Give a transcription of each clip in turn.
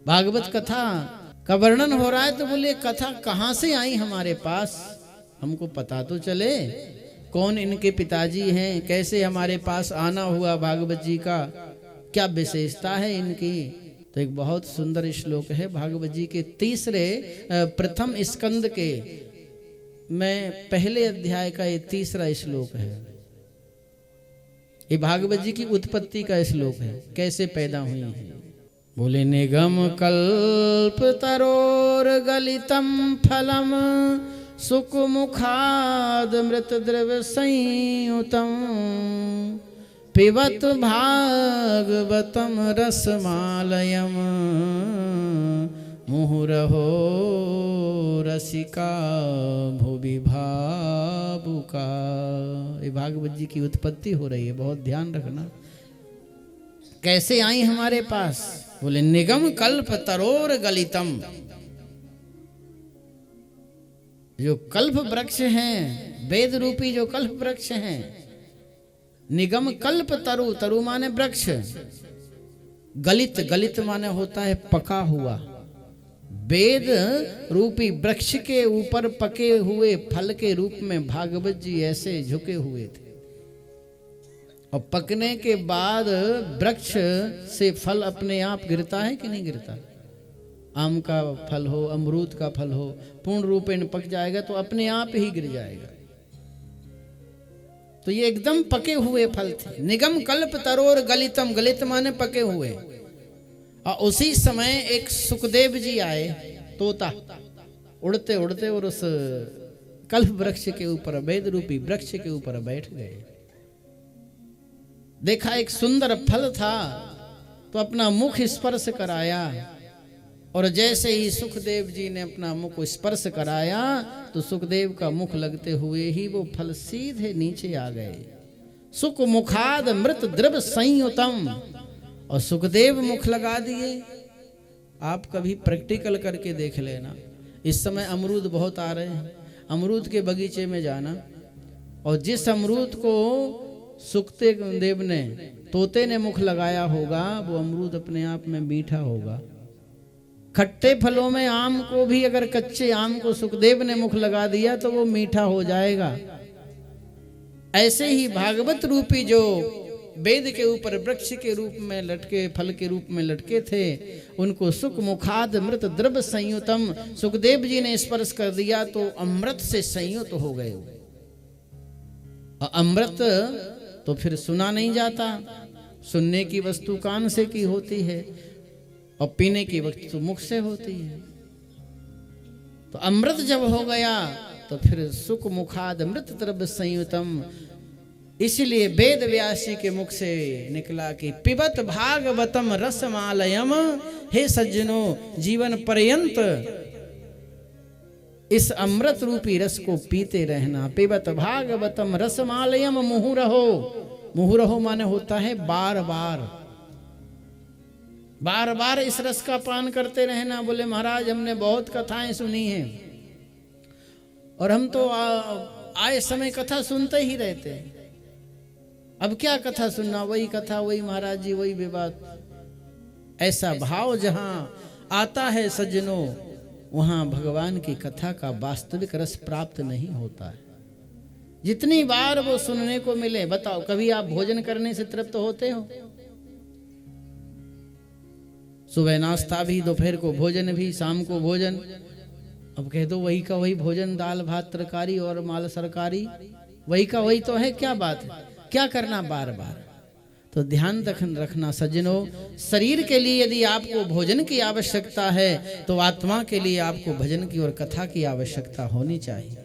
भागवत कथा का वर्णन हो रहा है तो बोले कथा कहाँ से आई हमारे पास, हमको पता तो चले कौन इनके पिताजी हैं, कैसे हमारे पास आना हुआ भागवत जी का, क्या विशेषता है इनकी। तो एक बहुत सुंदर श्लोक है भागवत जी के तीसरे प्रथम स्कंद के में पहले अध्याय का ये तीसरा श्लोक है। ये भागवत जी की उत्पत्ति का श्लोक है, कैसे पैदा हुई है। बोले निगम कल्प तरोर गलितम फलम सुकुमुखाद मृत द्रव्य संयुतम पिबत भागवतम रसमालयम मुहुरहो रसिका भुवि भावुका। ये भागवत जी की उत्पत्ति हो रही है, बहुत ध्यान रखना। कैसे आई हमारे पास, बोले निगम कल्प तरोर गलितम। जो कल्प वृक्ष हैं, वेद रूपी जो कल्प वृक्ष हैं, निगम कल्प तरु, तरु माने वृक्ष, गलित, गलित माने होता है पका हुआ। वेद रूपी वृक्ष के ऊपर पके हुए फल के रूप में भागवत जी ऐसे झुके हुए थे। और पकने के बाद वृक्ष से फल अपने आप गिरता है कि नहीं गिरता। आम का फल हो, अमरूद का फल हो, पूर्ण रूपेण पक जाएगा तो अपने आप ही गिर जाएगा। तो ये एकदम पके हुए फल थे। निगम कल्प तरोर गलितम, गलित माने पके हुए। और उसी समय एक सुखदेव जी आए, तोता उड़ते उड़ते, और उस कल्प वृक्ष के ऊपर, वेद रूपी वृक्ष के ऊपर बैठ गए। देखा एक सुंदर फल था तो अपना मुख स्पर्श कराया, और जैसे ही सुखदेव जी ने अपना मुख स्पर्श कराया तो सुखदेव का मुख लगते हुए ही वो फल सीधे नीचे आ गए। सुख मुखाद मृत द्रव संयुतम। और सुखदेव मुख लगा दिए। आप कभी प्रैक्टिकल करके देख लेना। इस समय अमरूद बहुत आ रहे हैं, अमरूद के बगीचे में जाना, और जिस अमरूद को सुखदेव ने, तोते ने मुख लगाया होगा, वो अमरूद अपने आप में मीठा होगा। खट्टे फलों में आम को भी अगर कच्चे आम को सुखदेव ने मुख लगा दिया तो वो मीठा हो जाएगा। ऐसे ही भागवत रूपी जो वेद के ऊपर वृक्ष के रूप में लटके, फल के रूप में लटके थे, उनको सुख मुखाद मृत द्रव्य संयुतम, सुखदेव जी ने स्पर्श कर दिया तो अमृत से संयुत हो गए। और अमृत तो फिर सुना नहीं जाता, सुनने की वस्तु कान से की होती है और पीने की वस्तु मुख से होती है। तो अमृत जब हो गया तो फिर सुख मुखाद मृत द्रव्य संयुतम। इसलिए वेद व्यास जी के मुख से निकला कि पिबत भागवतम रसमालयम। हे सज्जनों, जीवन पर्यंत इस अमृत रूपी रस को पीते रहना। पिबत भागवतम रसमालयम मुहुरहो। मुहुरहो माने होता है बार बार, बार बार इस रस का पान करते रहना। बोले महाराज हमने बहुत कथाएं सुनी हैं और हम तो आए समय कथा सुनते ही रहते हैं। अब क्या कथा सुनना, वही कथा, वही महाराज जी, वही विवाद। ऐसा भाव जहां आता है सज्जनों, वहां भगवान की कथा का वास्तविक रस प्राप्त नहीं होता है। जितनी बार वो सुनने को मिले, बताओ कभी आप भोजन करने से तृप्त होते हो? सुबह नाश्ता भी, दोपहर को भोजन भी, शाम को भोजन। अब कह दो वही का वही भोजन, दाल भात तरकारी और माल सरकारी, वही का वही तो है। क्या बात है, क्या करना बार बार। तो ध्यान रखना सज्जनों, शरीर के लिए यदि आपको भोजन की आवश्यकता है तो आत्मा के लिए आपको भजन की और कथा की आवश्यकता होनी चाहिए।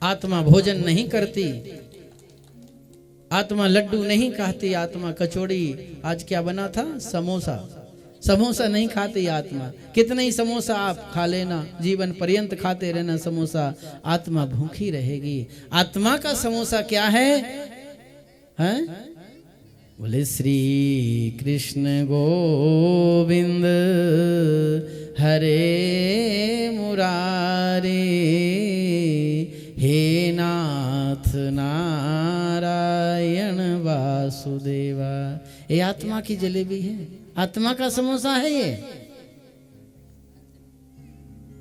आत्मा भोजन नहीं करती, आत्मा लड्डू नहीं खाती, आत्मा कचौड़ी, आज क्या बना था, समोसा, समोसा नहीं खाती आत्मा। कितने ही समोसा आप खा लेना, जीवन पर्यंत खाते रहना समोसा, आत्मा भूखी रहेगी। आत्मा का समोसा क्या है? हैं? बोले श्री कृष्ण गोविंद हरे मुरारे, हे नाथ नारायण वासुदेवा। ये आत्मा की जलेबी है। आत्मा का समोसा है ये।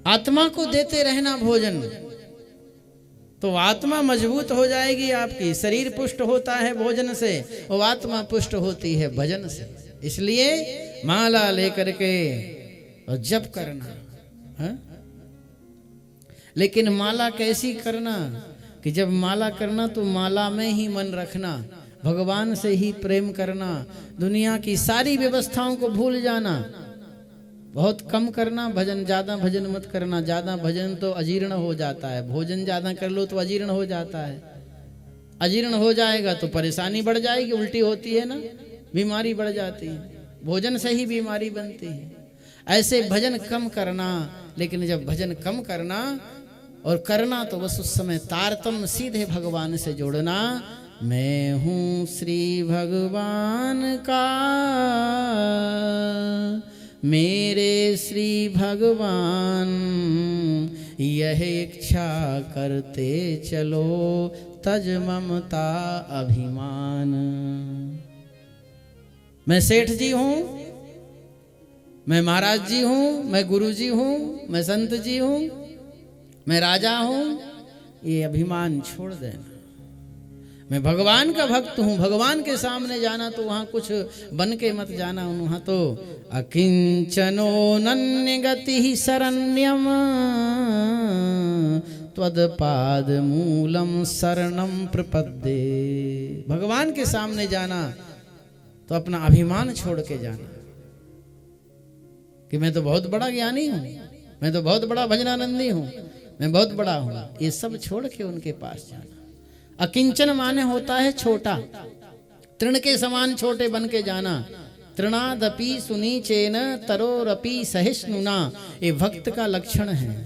आत्मा को देते रहना भोजन, तो आत्मा मजबूत हो जाएगी आपकी। शरीर पुष्ट होता है भोजन से, और आत्मा पुष्ट होती है भजन से। इसलिए माला लेकर के और जप करना है। लेकिन माला कैसी करना कि जब माला करना तो माला में ही मन रखना, भगवान से ही प्रेम करना, दुनिया की सारी व्यवस्थाओं को भूल जाना, बहुत कम करना भजन, ज़्यादा भजन मत करना। ज़्यादा भजन तो अजीर्ण हो जाता है, भोजन ज़्यादा कर लो तो अजीर्ण हो जाता है। अजीर्ण हो जाएगा तो परेशानी बढ़ जाएगी, उल्टी होती है ना, बीमारी बढ़ जाती है। भोजन से ही बीमारी बनती है। ऐसे भजन कम करना। लेकिन जब भजन कम करना और करना तो बस उस समय तारतम्य सीधे भगवान से जोड़ना। मैं हूँ श्री भगवान का, मेरे श्री भगवान, यह इच्छा करते चलो, तज ममता अभिमान। मैं सेठ जी हूँ, मैं महाराज जी हूँ, मैं गुरु जी हूँ, मैं संत जी हूँ, मैं राजा हूँ, ये अभिमान छोड़ देना। मैं भगवान का भक्त हूँ। भगवान के सामने जाना तो वहाँ कुछ बन के मत जाना, वहाँ तो अकिंचनो नन्य गति शरण्यम, त्वदपाद मूलम शरणम प्रपद्ये। भगवान के सामने जाना तो अपना अभिमान छोड़ के जाना कि मैं तो बहुत बड़ा ज्ञानी हूँ, मैं तो बहुत बड़ा भजनानंदी हूँ, मैं बहुत बड़ा हूँ। ये सब छोड़ के उनके पास जाना। अकिंचन माने होता है छोटा, तृण के समान छोटे बन के जाना। तृणादपि सुनीचेन तरोरपि सहिष्णुना, ये भक्त का लक्षण है।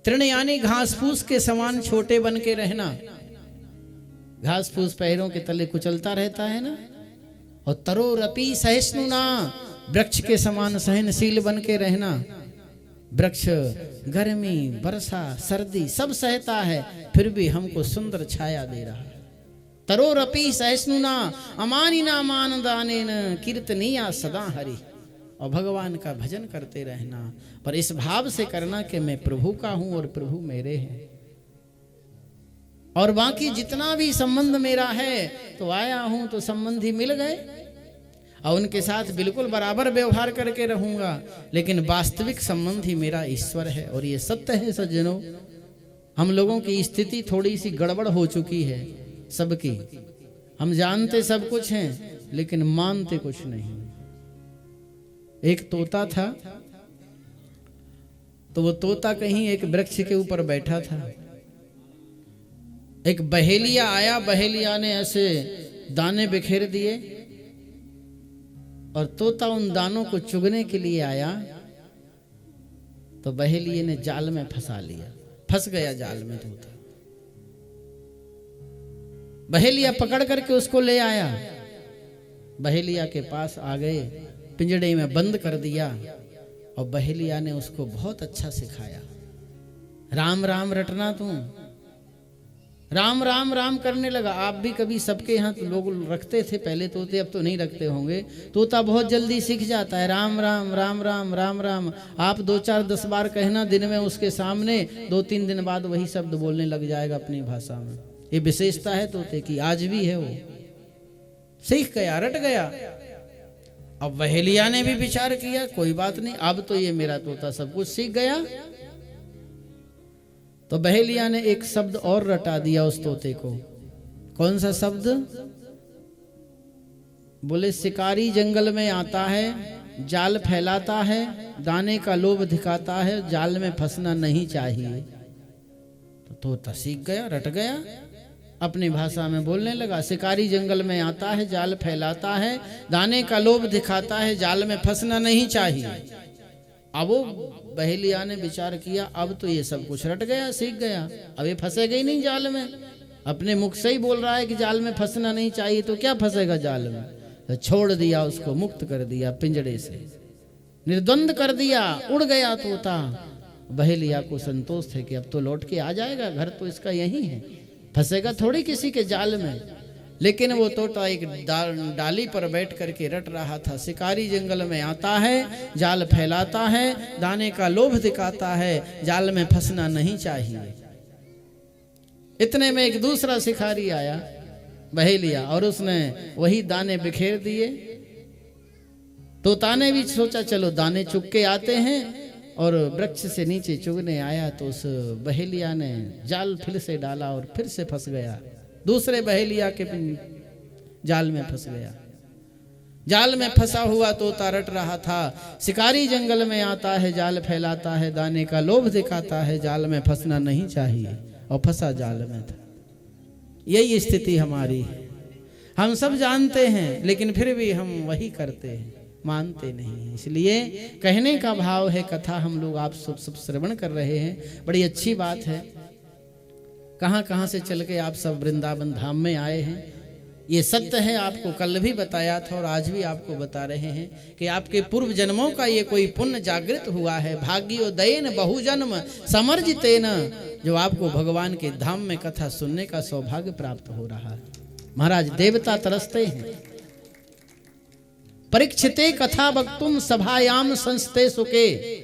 तृण यानी घास फूस के समान छोटे बन के रहना। घास फूस पैरों के तले कुचलता रहता है ना। और तरोरपि सहिष्णुना, वृक्ष के समान सहनशील बन के रहना। वृक्ष गर्मी, वर्षा, सर्दी सब सहता है, फिर भी हमको सुंदर छाया दे रहा है। तरोरपि सहिष्णुना अमानिना मान दानेन कीर्तनीया सदा हरि। और भगवान का भजन करते रहना, पर इस भाव से करना कि मैं प्रभु का हूं और प्रभु मेरे हैं। और बाकी जितना भी संबंध मेरा है, तो आया हूं तो संबंधी मिल गए और उनके साथ बिल्कुल बराबर व्यवहार करके रहूंगा। लेकिन वास्तविक संबंधी मेरा ईश्वर है। और ये सत्य है सज्जनों। हम लोगों की स्थिति थोड़ी सी गड़बड़ हो चुकी है सबकी। हम जानते सब कुछ हैं लेकिन मानते कुछ नहीं। एक तोता था, तो वो तोता कहीं एक वृक्ष के ऊपर बैठा था। एक बहेलिया आया, बहेलिया ने ऐसे दाने बिखेर दिए और तोता उन दानों को चुगने के लिए आया, तो बहेलिये ने जाल में फंसा लिया। फंस गया जाल में तोता। बहेलिया पकड़ करके उसको ले आया, बहेलिया के पास आ गए, पिंजड़े में बंद कर दिया और बहेलिया ने उसको बहुत अच्छा सिखाया। राम राम रटना तू, राम राम राम करने लगा। आप भी कभी सबके यहाँ तो लोग रखते थे पहले तोते, अब तो नहीं रखते होंगे। तोता बहुत जल्दी सीख जाता है राम राम राम राम राम राम। आप 2 4 10 बार कहना दिन में उसके सामने, 2-3 दिन बाद वही शब्द बोलने लग जाएगा अपनी भाषा में। ये विशेषता है तोते की, आज भी है। वो सीख गया, रट गया। अब बहेलिया ने भी विचार किया कोई बात नहीं, अब तो ये मेरा तोता सब कुछ सीख गया। तो बहेलिया ने एक शब्द और रटा दिया उस तोते को। कौन सा शब्द? बोले शिकारी जंगल में आता है, जाल फैलाता है, दाने का लोभ दिखाता है, जाल में फंसना नहीं चाहिए। तो तोता सीख गया, रट गया, अपनी भाषा में बोलने लगा। शिकारी जंगल में आता है, जाल फैलाता है, दाने का लोभ दिखाता है, जाल में फंसना नहीं चाहिए। अब वो बहेलिया ने विचार किया, अब तो ये सब कुछ रट गया, सीख गया, अब ये फंसेगा ही नहीं जाल में। अपने मुख से ही बोल रहा है कि जाल में फंसना नहीं चाहिए, तो क्या फंसेगा जाल में। तो छोड़ दिया उसको, मुक्त कर दिया पिंजड़े से, निर्द्वंद कर दिया, उड़ गया तोता। बहेलिया को संतोष है कि अब तो लौट के आ जाएगा, घर तो इसका यही है, फंसेगा थोड़ी किसी के जाल में। लेकिन वो तोता एक डाली पर बैठ करके रट रहा था। शिकारी जंगल में आता है, जाल फैलाता है, दाने का लोभ दिखाता है, जाल में फंसना नहीं चाहिए। इतने में एक दूसरा शिकारी आया, बहेलिया, और उसने वही दाने बिखेर दिए। तोता ने भी सोचा चलो दाने चुग के आते हैं, और वृक्ष से नीचे चुगने आया तो उस बहेलिया ने जाल फिर से डाला और फिर से फंस गया। दूसरे बहेलिया के जाल में फंस गया। जाल में फंसा हुआ तोता रट रहा था, शिकारी जंगल में आता है, जाल फैलाता है, दाने का लोभ दिखाता है, जाल में फंसना नहीं चाहिए, और फंसा जाल में था। यही स्थिति हमारी है। हम सब जानते हैं, लेकिन फिर भी हम वही करते हैं, मानते नहीं। इसलिए कहने का भाव है, कथा हम लोग आप सब श्रवण कर रहे हैं, बड़ी अच्छी बात है। कहाँ कहाँ से चल के आप सब वृंदावन धाम में आए हैं, ये सत्य है। आपको कल भी बताया था और आज भी आपको बता रहे हैं कि आपके पूर्व जन्मों का ये कोई पुण्य जागृत हुआ है। भाग्योदयेन बहुजन्म समर्जितेन, जो आपको भगवान के धाम में कथा सुनने का सौभाग्य प्राप्त हो रहा है। महाराज देवता तरसते हैं। परीक्षिते कथा वक्तुम सभायाम संस्ते सुके,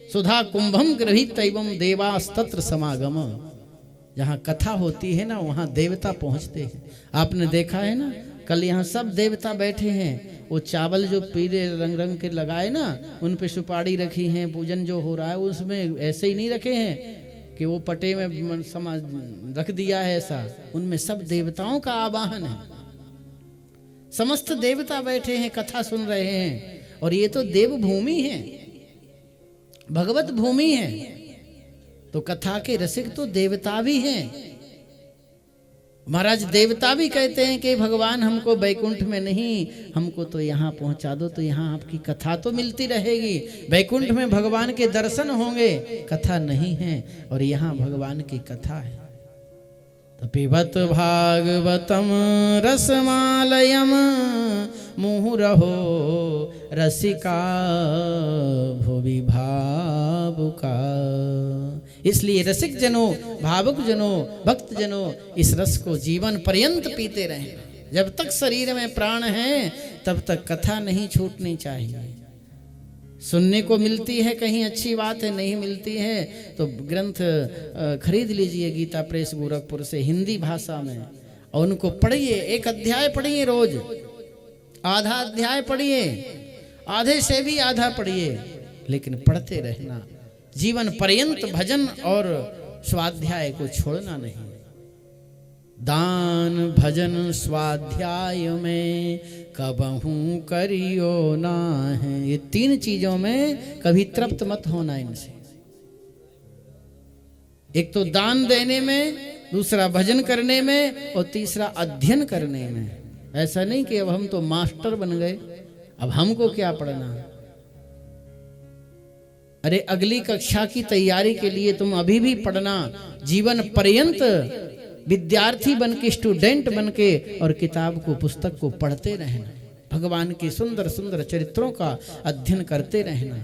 सुधा कुंभम गृहीत एवं देवास्तत्र समागम। जहाँ कथा होती है ना, वहाँ देवता पहुँचते हैं। आपने देखा है ना, कल यहाँ सब देवता बैठे हैं। वो चावल जो पीले रंग रंग के लगाए ना, उन पे सुपारी रखी है, पूजन जो हो रहा है उसमें ऐसे ही नहीं रखे हैं कि वो पटे में समा रख दिया है ऐसा। उनमें सब देवताओं का आवाहन है। समस्त देवता बैठे हैं, कथा सुन रहे हैं। और ये तो देवभूमि है, भगवत भूमि है, तो कथा के रसिक तो देवता भी हैं। महाराज देवता भी कहते हैं कि भगवान हमको बैकुंठ में नहीं, हमको तो यहाँ पहुँचा दो, तो यहाँ आपकी कथा तो मिलती रहेगी। बैकुंठ में भगवान के दर्शन होंगे, कथा नहीं है, और यहाँ भगवान की कथा है। तो पिबत भागवतम रसमालयम मुहुरहो रसिका भुवि भावुका। इसलिए रसिक जनों, भावुक जनों, भक्त जनों, इस रस को जीवन पर्यंत पीते रहें। जब तक शरीर में प्राण है तब तक कथा नहीं छूटनी चाहिए। सुनने को मिलती है कहीं अच्छी बात है, नहीं मिलती है तो ग्रंथ खरीद लीजिए गीता प्रेस गोरखपुर से हिंदी भाषा में, और उनको पढ़िए। एक अध्याय पढ़िए रोज, आधा अध्याय पढ़िए, आधे से भी आधा पढ़िए, लेकिन पढ़ते रहना। जीवन पर्यंत भजन और स्वाध्याय को छोड़ना नहीं। दान भजन स्वाध्याय में कबहू करियो ना है। ये तीन चीजों में कभी तृप्त मत होना इनसे। एक तो दान देने में, दूसरा भजन करने में, और तीसरा अध्ययन करने में। ऐसा नहीं कि अब हम तो मास्टर बन गए, अब हमको क्या पढ़ना। अरे अगली कक्षा की तैयारी के लिए तुम अभी भी पढ़ना। जीवन पर्यंत विद्यार्थी बन के, स्टूडेंट बन के, और किताब को, पुस्तक को पढ़ते रहना। भगवान के सुंदर सुंदर चरित्रों का अध्ययन करते रहना।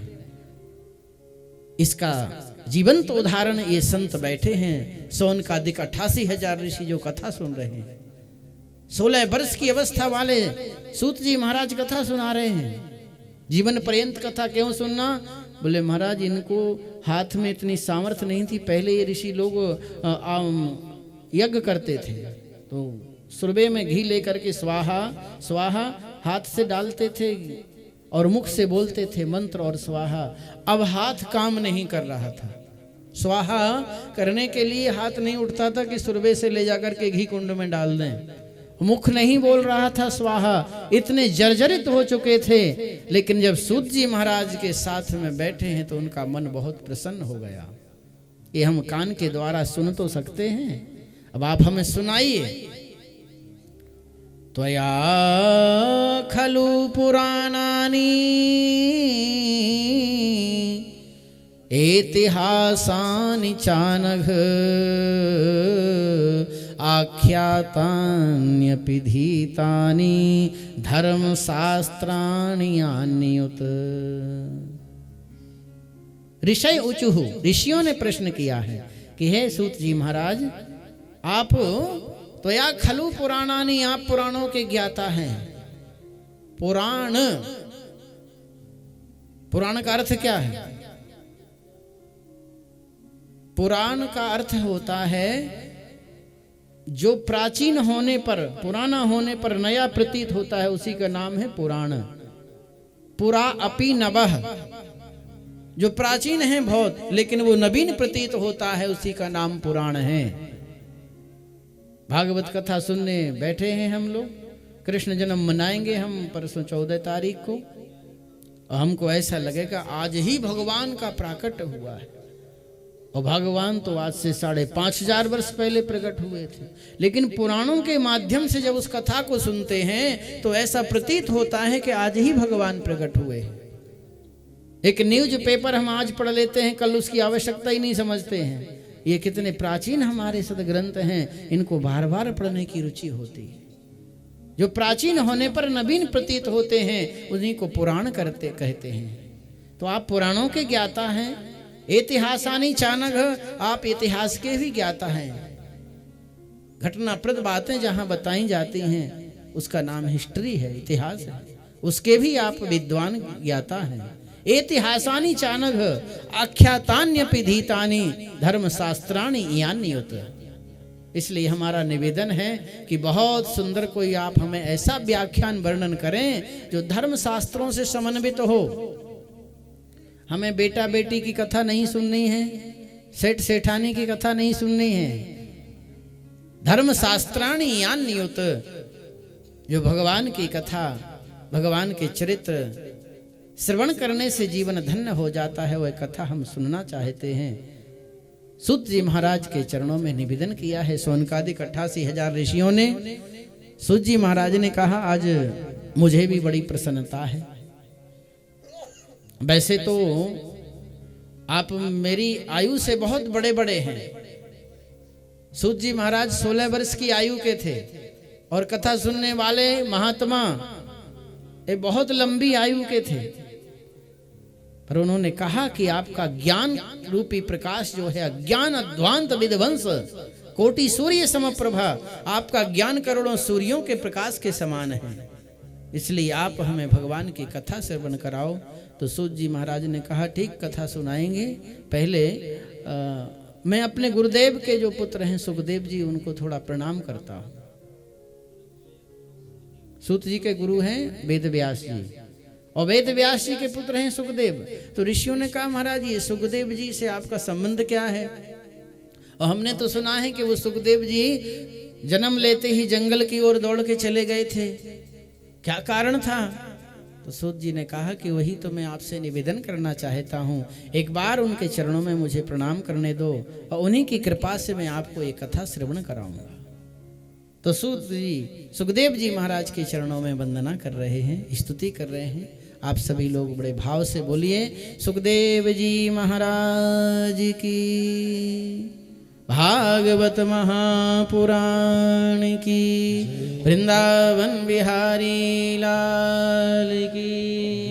इसका जीवंत उदाहरण ये संत बैठे हैं। सौनकादिक 88,000 ऋषि जो कथा सुन रहे हैं। 16 वर्ष की अवस्था वाले सूत जी महाराज कथा सुना रहे हैं। जीवन पर्यंत कथा क्यों सुनना? बोले महाराज इनको हाथ में इतनी सामर्थ्य नहीं थी। पहले ये ऋषि लोग यज्ञ करते थे तो सुरबे में घी लेकर के स्वाहा स्वाहा हाथ से डालते थे और मुख से बोलते थे मंत्र और स्वाहा। अब हाथ काम नहीं कर रहा था। स्वाहा करने के लिए हाथ नहीं उठता था कि सुरबे से ले जाकर के घी कुंड में डाल दें। मुख नहीं बोल रहा था स्वाहा, इतने जर्जरित हो चुके थे। लेकिन जब सूत जी महाराज के साथ में बैठे हैं तो उनका मन बहुत प्रसन्न हो गया। ये हम कान के द्वारा सुन तो सकते हैं, अब आप हमें सुनाइए। त्वया खलु पुराणानि ऐतिहासानि चानघ आख्यातान्यपि धीतानि धर्मशास्त्राणि अन्युत। ऋषय ऊचुः, ऋषियों ने प्रश्न किया है कि हे सूत जी महाराज, आप तो या खलु पुराणानी, आप पुराणों के ज्ञाता हैं। पुराण, पुराण का अर्थ क्या है? पुराण का अर्थ होता है जो प्राचीन होने पर, पुराना होने पर नया प्रतीत होता है, उसी का नाम है पुराण। पुरा अपि नवः, जो प्राचीन है बहुत लेकिन वो नवीन प्रतीत होता है, उसी का नाम पुराण है। भागवत कथा सुनने बैठे हैं हम लोग। कृष्ण जन्म मनाएंगे हम परसों 14 तारीख को, और हमको ऐसा लगेगा आज ही भगवान का प्राकट्य हुआ है। और भगवान तो आज से 5,500 वर्ष पहले प्रकट हुए थे, लेकिन पुराणों के माध्यम से जब उस कथा को सुनते हैं तो ऐसा प्रतीत होता है कि आज ही भगवान प्रकट हुए। एक न्यूज पेपर हम आज पढ़ लेते हैं, कल उसकी आवश्यकता ही नहीं समझते हैं। ये कितने प्राचीन हमारे सदग्रंथ हैं, इनको बार बार पढ़ने की रुचि होती है। जो प्राचीन होने पर नवीन प्रतीत होते हैं उन्हीं को पुराण कहते हैं। तो आप पुराणों के ज्ञाता हैं। इतिहासानी चानघ, आप इतिहास के भी ज्ञाता हैं। घटनाप्रद बातें जहां बताई जाती हैं उसका नाम हिस्ट्री है, इतिहास है, उसके भी आप विद्वान ज्ञाता हैं। इतिहासानी चानघ आख्यातान्यपि धीतानि धर्मशास्त्राणि यान्युत। इसलिए हमारा निवेदन है कि बहुत सुंदर कोई आप हमें ऐसा व्याख्यान वर्णन करें जो धर्मशास्त्रों से समन्वित हो। हमें बेटा बेटी की कथा नहीं सुननी है, सेठ सेठानी की कथा नहीं सुननी है। धर्मशास्त्राणि यान्युत, जो भगवान की कथा, भगवान के चरित्र श्रवण करने से जीवन धन्य हो जाता है, वह कथा हम सुनना चाहते हैं। सूत जी महाराज के चरणों में निवेदन किया है। सोनकादिक 88,000 ऋषियों ने, सूत जी महाराज ने कहा आज मुझे भी बड़ी प्रसन्नता है। वैसे तो आप मेरी आयु से बहुत बड़े बड़े हैं। सूत जी महाराज 16 वर्ष की आयु के थे, और कथा सुनने वाले महात्मा ये बहुत लंबी आयु के थे। पर उन्होंने कहा कि आपका ज्ञान रूपी प्रकाश जो है, अज्ञान अध्वांत विध्वंस कोटि सूर्य समप्रभा, आपका ज्ञान करोड़ों सूर्यों के प्रकाश के समान है। इसलिए आप हमें भगवान की कथा श्रवण कराओ। तो सूत जी महाराज ने कहा ठीक, कथा सुनाएंगे। पहले मैं अपने गुरुदेव के जो पुत्र हैं सुखदेव जी, उनको थोड़ा प्रणाम करता हूँ। सूत जी के गुरु हैं वेद व्यास जी, और वेद व्यास जी के पुत्र हैं सुखदेव। तो ऋषियों ने कहा महाराज ये सुखदेव जी से आपका संबंध क्या है? और हमने तो सुना है कि वो सुखदेव जी जन्म लेते ही जंगल की ओर दौड़ के चले गए थे, क्या कारण था? तो सूत जी ने कहा कि वही तो मैं आपसे निवेदन करना चाहता हूँ, एक बार उनके चरणों में मुझे प्रणाम करने दो, और उन्हीं की कृपा से मैं आपको एक कथा श्रवण कराऊंगा। तो सूत जी सुखदेव जी महाराज के चरणों में वंदना कर रहे हैं, स्तुति कर रहे हैं। आप सभी लोग बड़े भाव से बोलिए सुखदेव जी महाराज की, भागवत महापुराण की, वृंदावन बिहारी लाल की।